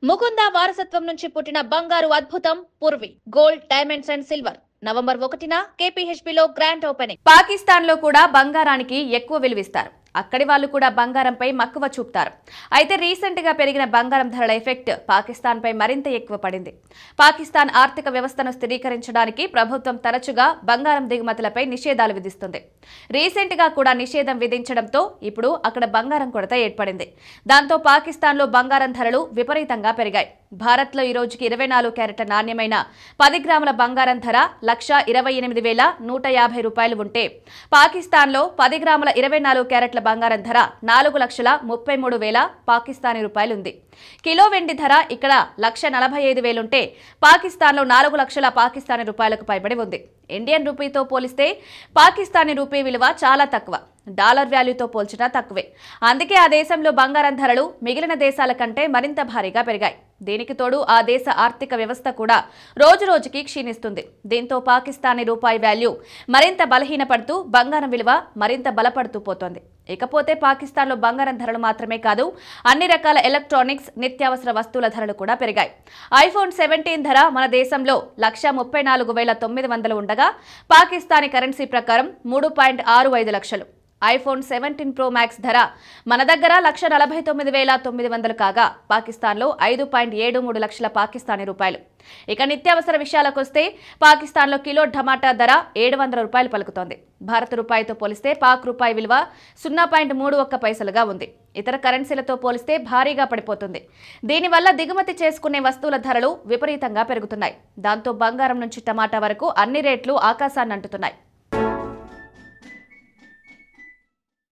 ముకుంద వారసత్వం నుంచి పుట్టిన బంగారు అద్భుతం Purvi gold diamonds and silver November 1న కేపీహెచ్పీలో గ్రాండ్ ఓపెనింగ్. పాకిస్తాన్ లో కూడా బంగారానికి ఎక్కువ విలువిస్తారు. అక్కడి వాళ్ళు కూడా బంగారంపై మక్కువ చూపుతారు. అయితే రీసెంట్ గా పెరిగిన బంగారం ధరల ఎఫెక్ట్ పాకిస్తాన్ పై మరింత ఎక్కువ పడింది. పాకిస్తాన్ ఆర్థిక వ్యవస్థను స్థిరీకరించడానికి ప్రభుత్వం తరచుగా బంగారం దిగుమతులపై నిషేధాలు విధిస్తుంది. రీసెంట్ గా కూడా నిషేధం విధించడంతో ఇప్పుడు అక్కడ బంగారం కొరత ఏర్పడింది. దాంతో పాకిస్తాన్ లో బంగారం ధరలు విపరీతంగా పెరిగాయి. భారత్ లో ఈ రోజుకి 24 క్యారెట్ల నాణ్యమైన 10 గ్రాముల బంగారం ధర 1,28,150 రూపాయలు ఉంటే పాకిస్తాన్ లో 10 గ్రాముల 24 క్యారెట్ల బంగారం ధర 4,33,000 పాకిస్తానీ రూపాయలు ఉంది. కిలో వెండి ధర ఇక్కడ 1,45,000 ఉంటే పాకిస్తాన్ లో 4 లక్షల పాకిస్తానీ రూపాయలకు పైబడి ఉంది. ఇండియన్ రూపీతో పోలిస్తే పాకిస్తానీ రూపీ విలువ చాలా తక్కువ. డాలర్ వాల్యూతో పోల్చినా తక్కువే. అందుకే ఆ దేశంలో బంగారం ధరలు మిగిలిన దేశాల కంటే మరింత భారీగా పెరిగాయి. దీనికి తోడు ఆ దేశ ఆర్థిక వ్యవస్థ కూడా రోజురోజుకి క్షీణిస్తుంది. దీంతో పాకిస్తానీ రూపాయి వాల్యూ మరింత బలహీనపడుతూ బంగారం విలువ మరింత బలపడుతూ పోతోంది. ఇకపోతే పాకిస్తాన్లో బంగారం ధరలు మాత్రమే కాదు, అన్ని రకాల ఎలక్ట్రానిక్స్, నిత్యావసర వస్తువుల ధరలు కూడా పెరిగాయి. ఐఫోన్ 17 ధర మన దేశంలో 1,34,900 ఉండగా పాకిస్తానీ కరెన్సీ ప్రకారం 3.65 లక్షలు. ఐఫోన్ 17 ప్రో మ్యాక్స్ ధర మన దగ్గర 1,49,900 కాగా పాకిస్తాన్లో 5.73 లక్షల పాకిస్తానీ రూపాయలు. ఇక నిత్యావసర విషయాలకొస్తే పాకిస్తాన్లో కిలో టమాటా ధర 700 రూపాయలు పలుకుతోంది. భారత రూపాయితో పోలిస్తే పాక్ రూపాయి విలువ 0.31 పైసలుగా ఉంది. ఇతర కరెన్సీలతో పోలిస్తే భారీగా పడిపోతుంది. దీనివల్ల దిగుమతి చేసుకునే వస్తువుల ధరలు విపరీతంగా పెరుగుతున్నాయి. దాంతో బంగారం నుంచి టమాటా వరకు అన్ని రేట్లు ఆకాశాన్ని అంటుతున్నాయి.